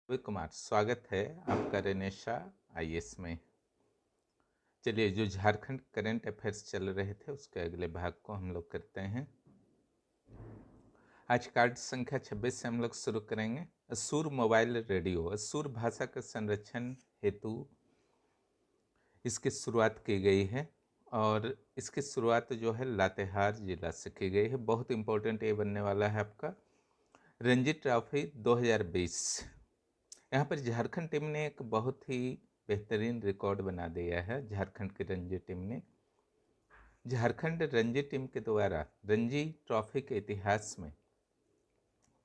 रवि कुमार, स्वागत है आपका रेनेशा आईएएस में। चलिए, जो झारखंड करंट अफेयर्स चल रहे थे उसके अगले भाग को हम लोग करते हैं। आज कार्ड संख्या 26 से हम लोग शुरू करेंगे। असुर मोबाइल रेडियो असुर भाषा के संरक्षण हेतु इसकी शुरुआत की गई है और इसकी शुरुआत जो है लातेहार जिला से की गई है। बहुत इंपॉर्टेंट ये बनने वाला है आपका रणजी ट्रॉफी 2020। यहाँ पर झारखंड टीम ने एक बहुत ही बेहतरीन रिकॉर्ड बना दिया है। झारखंड की रणजी टीम ने झारखंड रणजी टीम के द्वारा रणजी ट्रॉफी के इतिहास में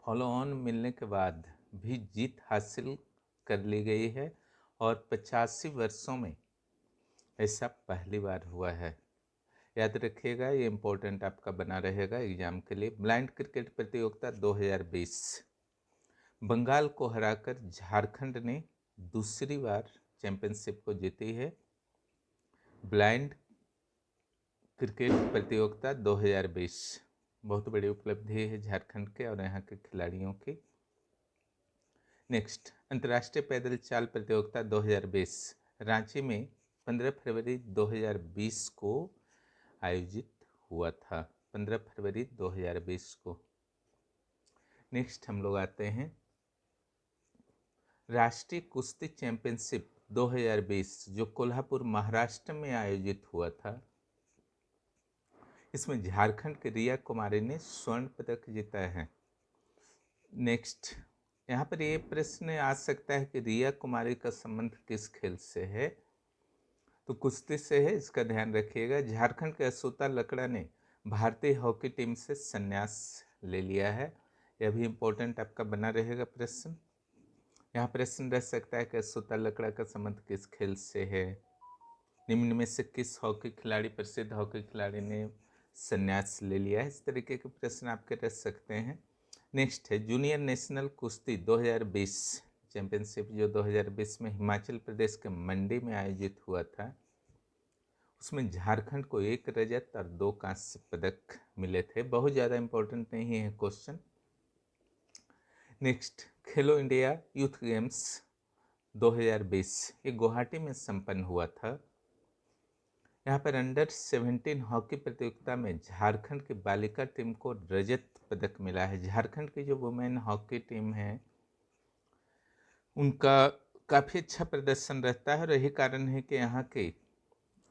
फॉलो ऑन मिलने के बाद भी जीत हासिल कर ली गई है और 85 वर्षों में ऐसा पहली बार हुआ है। याद रखिएगा, ये इम्पोर्टेंट आपका बना रहेगा एग्जाम के लिए। ब्लाइंड क्रिकेट प्रतियोगिता 2020 बंगाल को हराकर झारखंड ने दूसरी बार चैंपियनशिप को जीती है। ब्लाइंड क्रिकेट प्रतियोगिता 2020 बहुत बड़ी उपलब्धि है झारखंड के और यहाँ के खिलाड़ियों की। नेक्स्ट, अंतर्राष्ट्रीय पैदल चाल प्रतियोगिता 2020 रांची में 15 फरवरी 2020 को आयोजित हुआ था। 15 फरवरी 2020 को। नेक्स्ट हम लोग आते हैं राष्ट्रीय कुश्ती चैंपियनशिप 2020 जो कोल्हापुर महाराष्ट्र में आयोजित हुआ था। इसमें झारखंड के रिया कुमारी ने स्वर्ण पदक जीता है। नेक्स्ट, यहाँ पर ये प्रश्न आ सकता है कि रिया कुमारी का संबंध किस खेल से है, तो कुश्ती से है। इसका ध्यान रखिएगा। झारखंड के अशोता लकड़ा ने भारतीय हॉकी टीम से संन्यास ले लिया है। यह भी इम्पोर्टेंट आपका बना रहेगा प्रश्न। यहाँ प्रश्न रह सकता है कि अशोता लकड़ा का संबंध किस खेल से है। निम्न में से किस हॉकी खिलाड़ी प्रसिद्ध हॉकी खिलाड़ी ने संन्यास ले लिया है। इस तरीके के प्रश्न आपके रह सकते हैं। नेक्स्ट है जूनियर नेशनल कुश्ती 2020 चैंपियनशिप जो 2020 में हिमाचल प्रदेश के मंडी में आयोजित हुआ था। उसमें झारखंड को 1 रजत और 2 कांस्य पदक मिले थे। बहुत ज़्यादा इंपॉर्टेंट नहीं है क्वेश्चन। नेक्स्ट, खेलो इंडिया यूथ गेम्स 2020 ये गुवाहाटी में संपन्न हुआ था। यहाँ पर अंडर 17 हॉकी प्रतियोगिता में झारखंड की बालिका टीम को रजत पदक मिला है। झारखंड की जो वुमेन हॉकी टीम है उनका काफ़ी अच्छा प्रदर्शन रहता है और यही कारण है कि यहाँ की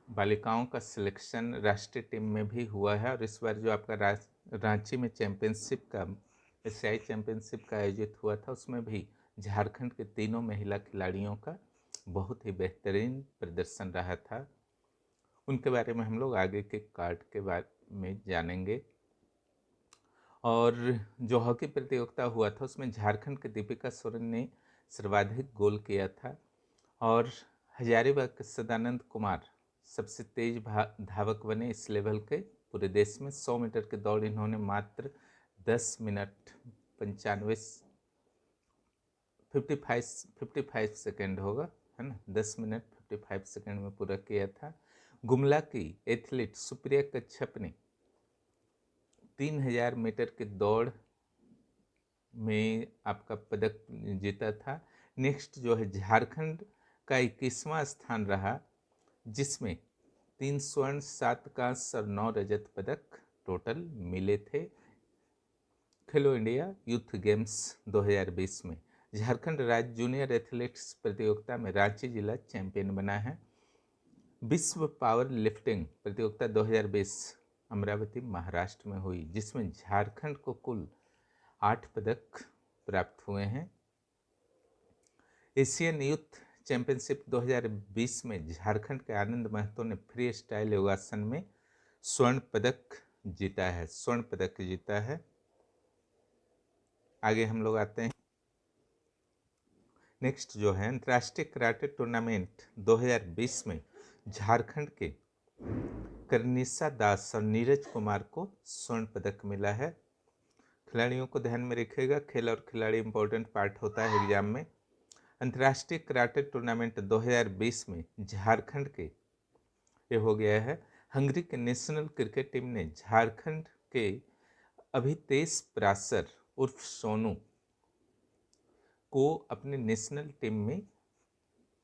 बालिकाओं का सिलेक्शन राष्ट्रीय टीम में भी हुआ है। और इस बार जो आपका रांची में चैंपियनशिप का एशियाई चैंपियनशिप का आयोजित हुआ था उसमें भी झारखंड के तीनों महिला खिलाड़ियों का बहुत ही बेहतरीन प्रदर्शन रहा था। उनके बारे में हम लोग आगे के कार्ड के बारे में जानेंगे। और जो हॉकी प्रतियोगिता हुआ था उसमें झारखंड के दीपिका सोरेन ने सर्वाधिक गोल किया था और हजारीबाग के सदानंद कुमार सबसे तेज धावक बने इस लेवल के पूरे देश में। 100 मीटर की दौड़ इन्होंने मात्र 10 मिनट 55 सेकेंड होगा, है ना, 10 मिनट 55 सेकेंड में पूरा किया था। गुमला की एथलीट सुप्रिया कच्छप ने 3000 मीटर की दौड़ में आपका पदक जीता था। नेक्स्ट जो है झारखंड का 21वां स्थान रहा जिसमें 3 स्वर्ण 7 कांस्य और 9 रजत पदक टोटल मिले थे खेलो इंडिया यूथ गेम्स 2020 में। झारखंड राज्य जूनियर एथलेटिक्स प्रतियोगिता में रांची जिला चैंपियन बना है। विश्व पावर लिफ्टिंग प्रतियोगिता 2020 अमरावती महाराष्ट्र में हुई जिसमें झारखंड को कुल 8 पदक प्राप्त हुए हैं। एशियन यूथ चैंपियनशिप 2020 में झारखंड के आनंद महतो ने फ्री स्टाइल योगासन में स्वर्ण पदक जीता है। स्वर्ण पदक जीता है। आगे हम लोग आते हैं। नेक्स्ट जो है अंतर्राष्ट्रीय कराटे टूर्नामेंट 2020 में झारखंड के करनीसा दास और नीरज कुमार को स्वर्ण पदक मिला है। खिलाड़ियों को ध्यान में रखिएगा, खेल और खिलाड़ी इंपॉर्टेंट पार्ट होता है एग्जाम में। अंतर्राष्ट्रीय कराटे टूर्नामेंट 2020 में झारखंड के ये हो गया है। हंगरी के नेशनल क्रिकेट टीम ने झारखंड के अभितेश पराशर उर्फ सोनू को अपने नेशनल टीम में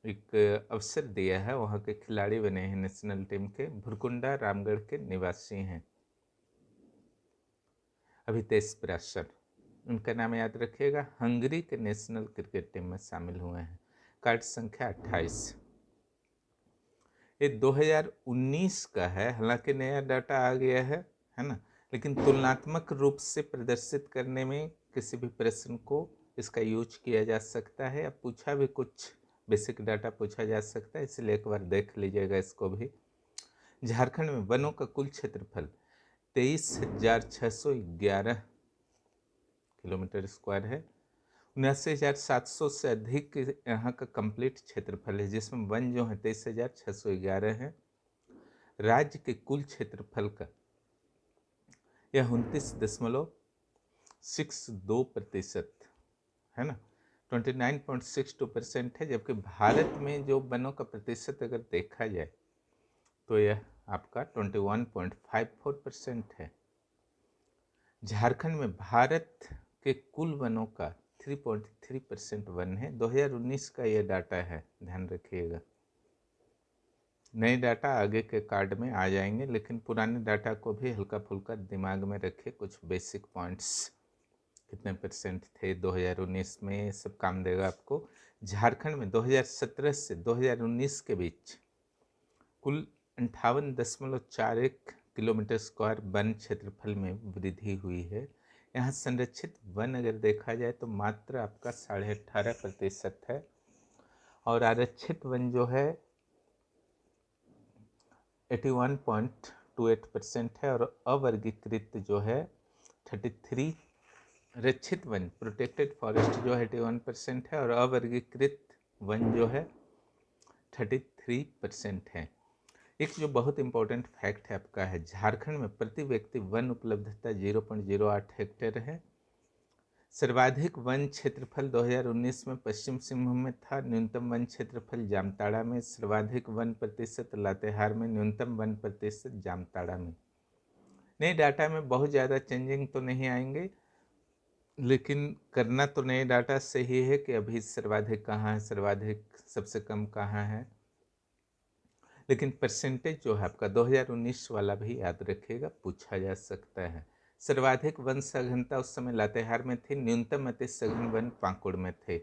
एक अवसर दिया है। वहाँ के खिलाड़ी बने हैं नेशनल टीम के। भुरकुंडा रामगढ़ के निवासी हैं। अभितेश प्राशर, उनका नाम याद रखिएगा। हंगरी के नेशनल क्रिकेट टीम में शामिल हुए हैं। कार्ड संख्या 28। ये 2019 का है, हालांकि नया डाटा आ गया है ना, लेकिन तुलनात्मक रूप से प्रदर्शित करने में किसी भी प्रश्न को इसका यूज किया जा सकता है। अब पूछा भी कुछ बेसिक डाटा पूछा जा सकता है, इसलिए एक बार देख लीजिएगा इसको भी। झारखंड में वनों का कुल क्षेत्रफल 23,611 किलोमीटर स्क्वायर है। 79,700 से अधिक यहाँ का कंप्लीट क्षेत्रफल है, जिसमें वन जो है 23,611 है। राज्य के कुल क्षेत्रफल का यह 29.62% है ना, 29.62% है। जबकि भारत में जो वनों का प्रतिशत अगर देखा जाए तो यह आपका 21.54% है। झारखंड में भारत के कुल वनों का 3.3% वन है। 2019 का यह डाटा है, ध्यान रखिएगा। नए डाटा आगे के कार्ड में आ जाएंगे, लेकिन पुराने डाटा को भी हल्का फुल्का दिमाग में रखिए। कुछ बेसिक पॉइंट्स कितने परसेंट थे 2019 में, सब काम देगा आपको। झारखंड में 2017 से 2019 के बीच कुल 58.41 किलोमीटर स्क्वायर वन क्षेत्रफल में वृद्धि हुई है। यहाँ संरक्षित वन अगर देखा जाए तो मात्र आपका 18.5% है, और आरक्षित वन जो है 81.28% है, और अवर्गीकृत जो है 33। रक्षित वन प्रोटेक्टेड फॉरेस्ट जो है 81% है, और अवर्गीकृत वन जो है 33% है। एक जो बहुत इंपॉर्टेंट फैक्ट है आपका है, झारखंड में प्रति व्यक्ति वन उपलब्धता 0.08 हेक्टेयर है। सर्वाधिक वन क्षेत्रफल 2019 में पश्चिम सिंहभूम में था। न्यूनतम वन क्षेत्रफल जामताड़ा में। सर्वाधिक वन प्रतिशत लातेहार में। न्यूनतम वन प्रतिशत जामताड़ा में। नए डाटा में बहुत ज़्यादा चेंजिंग तो नहीं आएंगे, लेकिन करना तो नए डाटा से ही है कि अभी सर्वाधिक कहाँ है, सर्वाधिक सबसे कम कहाँ है। लेकिन परसेंटेज जो है आपका 2019 वाला भी याद रखिएगा, पूछा जा सकता है। सर्वाधिक वन सघनता उस समय लातेहार में थी। न्यूनतम अति सघन वन पाकुड़ में थे।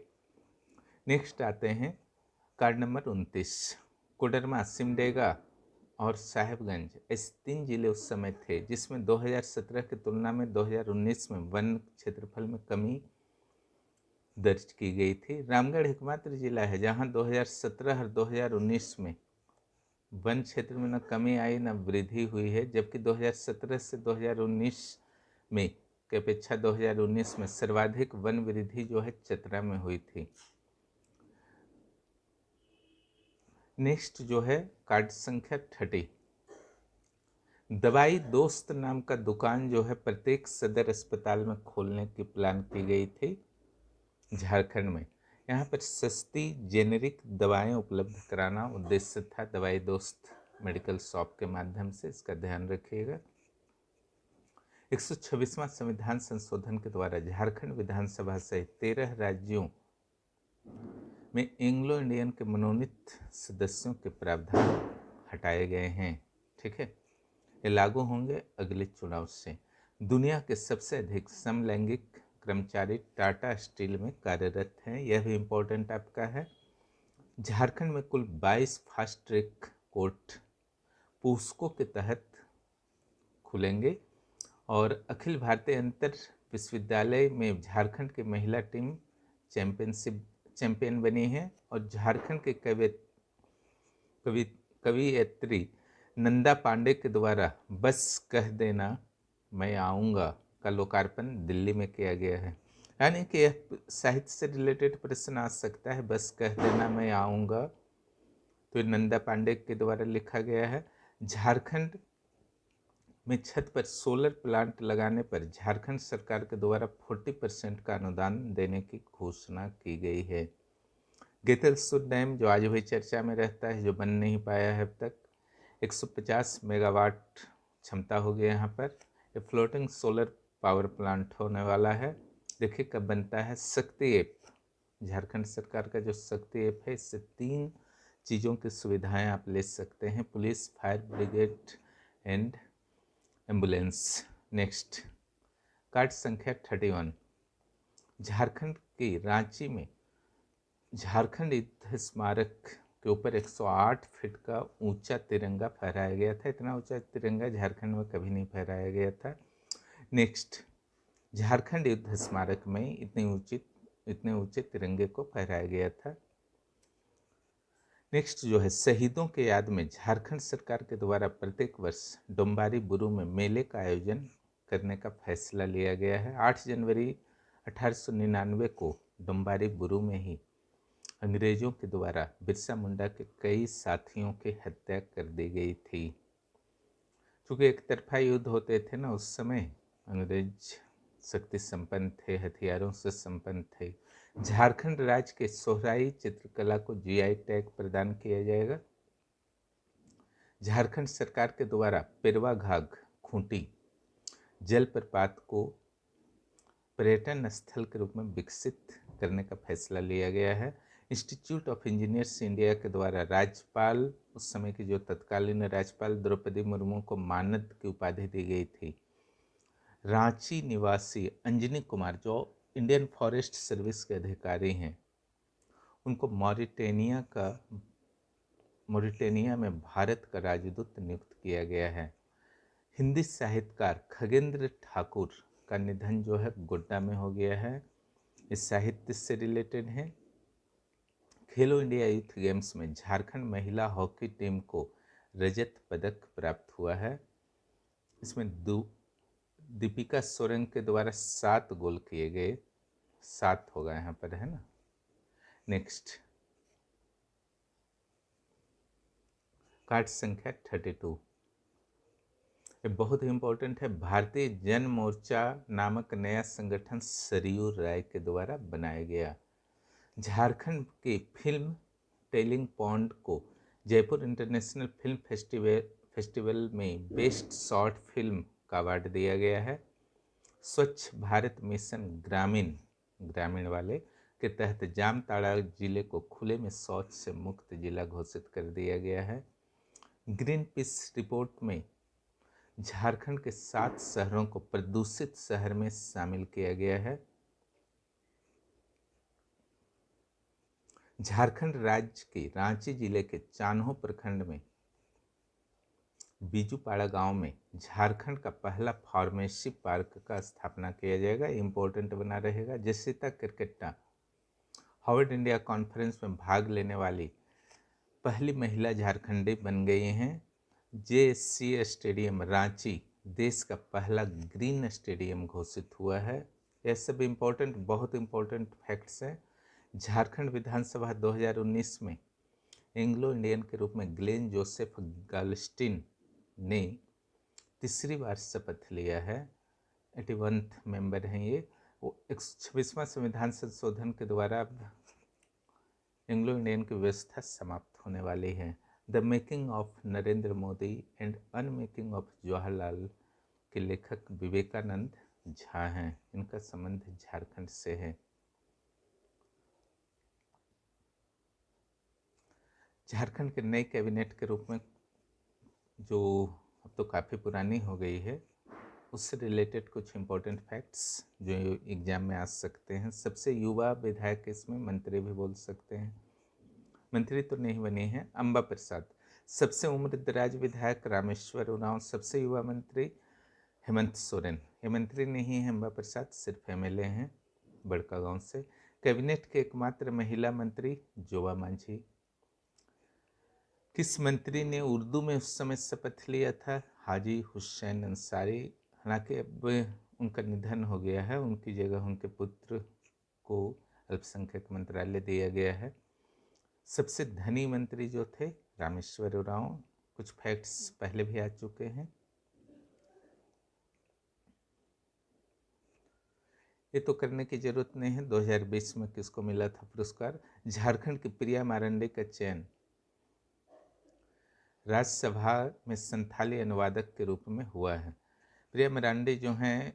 नेक्स्ट आते हैं कार्ड नंबर 29। कोडरमा, सिमडेगा और साहेबगंज, ऐसे 3 जिले उस समय थे, जिसमें 2017 की तुलना में 2019 में वन क्षेत्रफल में कमी दर्ज की गई थी। रामगढ़ एकमात्र जिला है जहां 2017 और 2019 में वन क्षेत्र में न कमी आई न वृद्धि हुई है, जबकि 2017 से 2019 में की अपेक्षा 2019 में सर्वाधिक वन वृद्धि जो है चतरा में हुई थी। नेक्स्ट जो है कार्ड संख्या 30। दवाई दोस्त नाम का दुकान जो है प्रत्येक सदर अस्पताल में खोलने की प्लान की गई थी झारखंड में। यहाँ पर सस्ती जेनेरिक दवाएं उपलब्ध कराना उद्देश्य था दवाई दोस्त मेडिकल शॉप के माध्यम से, इसका ध्यान रखिएगा। 126वां संविधान संशोधन के द्वारा झारखंड विधानसभा सहित 13 राज्यों में एंग्लो इंडियन के मनोनीत सदस्यों के प्रावधान हटाए गए हैं। ठीक है, ये लागू होंगे अगले चुनाव से। दुनिया के सबसे अधिक समलैंगिक कर्मचारी टाटा स्टील में कार्यरत हैं, यह भी इम्पोर्टेंट आपका है। झारखंड में कुल 22 फास्ट ट्रैक कोर्ट पूस्को के तहत खुलेंगे, और अखिल भारतीय अंतर विश्वविद्यालय में झारखंड की महिला टीम चैंपियन बनी है, और झारखंड के कवियत्री नंदा पांडे के द्वारा बस कह देना मैं आऊँगा का लोकार्पण दिल्ली में किया गया है। यानी कि यह साहित्य से रिलेटेड प्रश्न आ सकता है, बस कह देना मैं आऊँगा, तो ये नंदा पांडे के द्वारा लिखा गया है। झारखंड में छत पर सोलर प्लांट लगाने पर झारखंड सरकार के द्वारा 40% का अनुदान देने की घोषणा की गई है। गेतलसूर डैम जो आज भी चर्चा में रहता है, जो बन नहीं पाया है अब तक, 150 मेगावाट क्षमता हो गई यहाँ पर। ये फ्लोटिंग सोलर पावर प्लांट होने वाला है। देखिए कब बनता है, शक्ति ऐप झारखंड सरकार का जो शक्ति ऐप है, इससे 3 चीज़ों की सुविधाएं आप ले सकते हैं, police, fire brigade and ambulance. Next, card संख्या 31। झारखंड के रांची में झारखंड युद्ध स्मारक के ऊपर 108 फीट का ऊंचा तिरंगा फहराया गया था। इतना ऊंचा तिरंगा झारखंड में कभी नहीं फहराया गया था। नेक्स्ट, झारखंड युद्ध स्मारक में इतने ऊंचे तिरंगे को फहराया गया था। नेक्स्ट जो है, शहीदों के याद में झारखंड सरकार के द्वारा प्रत्येक वर्ष डोम्बारी बुरू में मेले का आयोजन करने का फैसला लिया गया है। 8 जनवरी 1899 को डोम्बारी बुरू में ही अंग्रेजों के द्वारा बिरसा मुंडा के कई साथियों की हत्या कर दी गई थी। क्योंकि एक तरफा युद्ध होते थे ना उस समय, अंग्रेज शक्ति संपन्न थे, हथियारों से संपन्न थे। झारखंड राज्य के सोहराई चित्रकला को जीआई टैग प्रदान किया जाएगा। झारखंड सरकार के द्वारा पेरवा घाघ खूंटी जलप्रपात को पर्यटन स्थल के रूप में विकसित करने का फैसला लिया गया है। इंस्टीट्यूट ऑफ इंजीनियर्स इंडिया के द्वारा राज्यपाल, उस समय की जो तत्कालीन राज्यपाल द्रौपदी मुर्मू को मानद की उपाधि दी गई थी। रांची निवासी अंजनी कुमार, जो इंडियन फॉरेस्ट सर्विस के अधिकारी हैं, उनको मॉरिटेनिया में भारत का राजदूत नियुक्त किया गया है। हिंदी साहित्यकार खगेंद्र ठाकुर का निधन जो है गोड्डा में हो गया है। इस साहित्य से रिलेटेड है। खेलो इंडिया यूथ गेम्स में झारखंड महिला हॉकी टीम को रजत पदक प्राप्त हुआ है। इसमें दीपिका सोरेन के द्वारा 7 गोल किए गए, 7 होगा यहाँ पर, है ना। नेक्स्ट, कार्ड संख्या 32। ये बहुत ही इंपॉर्टेंट है। भारतीय जन मोर्चा नामक नया संगठन सरयू राय के द्वारा बनाया गया। झारखंड के फिल्म टेलिंग पॉन्ड को जयपुर इंटरनेशनल फिल्म फेस्टिवल में बेस्ट शॉर्ट फिल्म का अवार्ड दिया गया है। स्वच्छ भारत मिशन ग्रामीण वाले के तहत जामताड़ा जिले को खुले में शौच से मुक्त जिला घोषित कर दिया गया है। ग्रीन पीस रिपोर्ट में झारखंड के 7 शहरों को प्रदूषित शहर में शामिल किया गया है। झारखंड राज्य के रांची जिले के चान्हो प्रखंड में बीजूपाड़ा गांव में झारखंड का पहला फार्मेसी पार्क का स्थापना किया जाएगा। इम्पोर्टेंट बना रहेगा। Jasita Kerketta Harvard India conference में भाग लेने वाली पहली महिला झारखंडी बन गई हैं। JSC स्टेडियम रांची देश का पहला ग्रीन स्टेडियम घोषित हुआ है। यह सब इम्पोर्टेंट, बहुत इम्पोर्टेंट फैक्ट्स हैं। झारखंड विधानसभा 2019 में एंग्लो इंडियन के रूप में ग्लेन जोसेफ गाल्स्टीन ने तीसरी बार शपथ लिया है। 81वां मेंबर हैं ये। वो 126वां संविधान संशोधन के द्वारा अब एंग्लो इंडियन की व्यवस्था समाप्त होने वाली है। The making of Narendra Modi and unmaking of Jawaharlal के लेखक विवेकानंद झा हैं। इनका संबंध झारखंड से है। झारखंड के नए कैबिनेट के रूप में, जो अब तो काफ़ी पुरानी हो गई है, उससे रिलेटेड कुछ इम्पोर्टेंट फैक्ट्स जो एग्जाम में आ सकते हैं। सबसे युवा विधायक, इसमें मंत्री भी बोल सकते हैं, मंत्री तो नहीं बने हैं, अंबा प्रसाद। सबसे उम्रदराज विधायक रामेश्वर उरांव। सबसे युवा मंत्री हेमंत सोरेन। ये मंत्री नहीं है अंबा प्रसाद, सिर्फ MLA हैं बड़का गांव से। कैबिनेट के एकमात्र महिला मंत्री जोबा मांझी। किस मंत्री ने उर्दू में उस समय शपथ लिया था? हाजी हुसैन अंसारी। हालांकि अब उनका निधन हो गया है, उनकी जगह उनके पुत्र को अल्पसंख्यक मंत्रालय दिया गया है। सबसे धनी मंत्री जो थे रामेश्वर उरांव। कुछ फैक्ट्स पहले भी आ चुके हैं। ये तो करने की जरूरत नहीं है। 2020 में किसको मिला था पुरस्कार? झारखंड की प्रिया मारंडे का चयन राज्यसभा में संथाली अनुवादक के रूप में हुआ है। प्रिया मारंडे जो हैं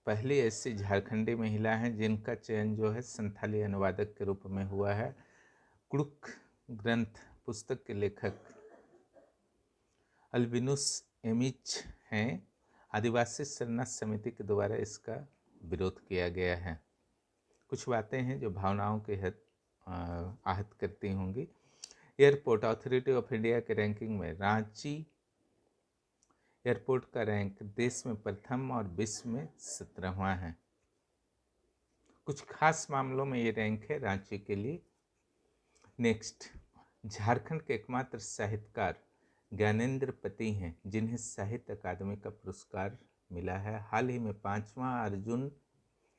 पहली ऐसी झारखंडी महिला हैं जिनका चयन जो है संथाली अनुवादक के रूप में हुआ है। कुड़ुक ग्रंथ पुस्तक के लेखक अल्बिनुस एमिच हैं। आदिवासी शरणार्थ समिति के द्वारा इसका विरोध किया गया है। कुछ बातें हैं जो भावनाओं के आहत करती होंगी। एयरपोर्ट अथॉरिटी ऑफ इंडिया के रैंकिंग में रांची एयरपोर्ट का रैंक देश में प्रथम और विश्व में 17वां है। कुछ खास मामलों में ये रैंक है रांची के लिए। नेक्स्ट, झारखंड के एकमात्र साहित्यकार ज्ञानेंद्र पति हैं जिन्हें साहित्य अकादमी का पुरस्कार मिला है। हाल ही में 5वां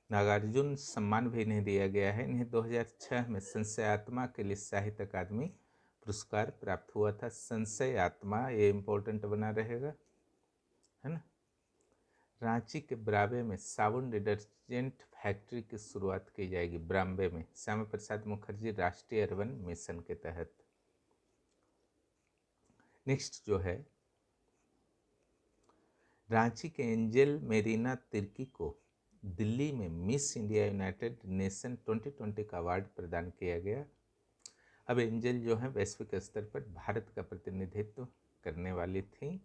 नागार्जुन सम्मान भी इन्हें दिया गया है। इन्हें 2006 में संशय आत्मा के लिए साहित्य अकादमी पुरस्कार प्राप्त हुआ था। संशय आत्मा, ये इम्पोर्टेंट बना रहेगा, है ना। रांची के ब्रावे में साबुन डिटर्जेंट फैक्ट्री की शुरुआत की जाएगी। ब्राम्बे में श्यामा प्रसाद मुखर्जी राष्ट्रीय अर्बन मिशन के तहत। नेक्स्ट जो है, रांची के एंजेल मेरीना तिर्की को दिल्ली में मिस इंडिया यूनाइटेड नेशन 2020 का अवार्ड प्रदान किया गया। अब एंजेल जो है वैश्विक स्तर पर भारत का प्रतिनिधित्व करने वाली थी।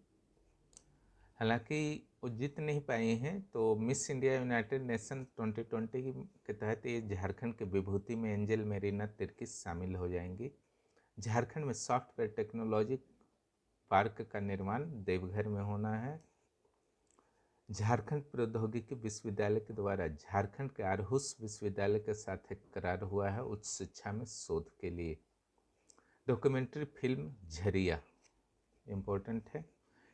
हालांकि वो जीत नहीं पाई हैं, तो मिस इंडिया यूनाइटेड नेशन 2020 के तहत ये झारखंड के विभूति में एंजेल मेरीना तिर्की शामिल हो जाएंगी। झारखंड में सॉफ्टवेयर टेक्नोलॉजी पार्क का निर्माण देवघर में होना है। झारखंड प्रौद्योगिकी विश्वविद्यालय के द्वारा झारखंड के आरहुस विश्वविद्यालय के साथ एक करार हुआ है उच्च शिक्षा में शोध के लिए। डॉक्यूमेंट्री फिल्म झरिया इम्पोर्टेंट है।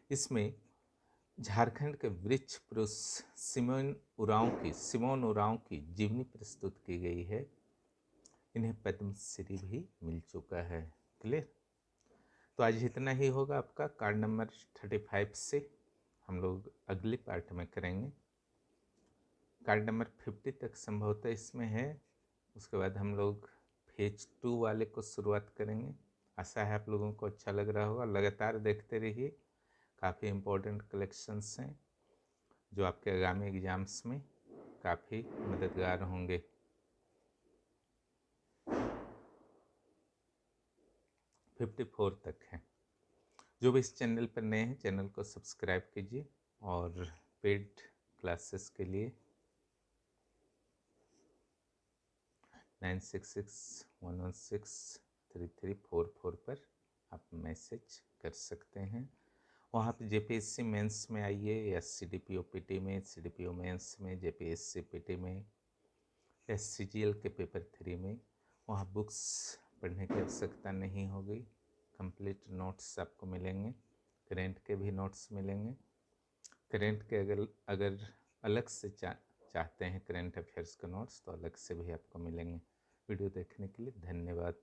इसमें झारखंड के वृक्ष पुरुष सिमोन उरांव की जीवनी प्रस्तुत की गई है। इन्हें पद्मश्री भी मिल चुका है। क्लियर? तो आज इतना ही होगा आपका कार्ड नंबर 35 से। हम लोग अगले पार्ट में करेंगे। कार्ड नंबर 50 तक संभवतः इसमें है। उसके बाद हम लोग फेज 2 वाले को शुरुआत करेंगे। आशा है आप लोगों को अच्छा लग रहा होगा। लगातार देखते रहिए, काफ़ी इम्पोर्टेंट कलेक्शंस हैं जो आपके आगामी एग्जाम्स में काफ़ी मददगार होंगे। तो 54 तक है। जो भी इस चैनल पर नए हैं, चैनल को सब्सक्राइब कीजिए और पेड क्लासेस के लिए 9661163344 पर आप मैसेज कर सकते हैं। वहाँ पे जेपीएससी मेंस में आइए या सीडीपीओ पीटी में, सीडीपीओ मेंस में, जेपीएससी पीटी में या सीजीएल के पेपर 3 में। वहाँ बुक्स पढ़ने की आवश्यकता नहीं होगी। कंप्लीट नोट्स आपको मिलेंगे। करेंट के भी नोट्स मिलेंगे। करेंट के अगर अलग से चाहते हैं करेंट अफेयर्स के नोट्स, तो अलग से भी आपको मिलेंगे। वीडियो देखने के लिए धन्यवाद।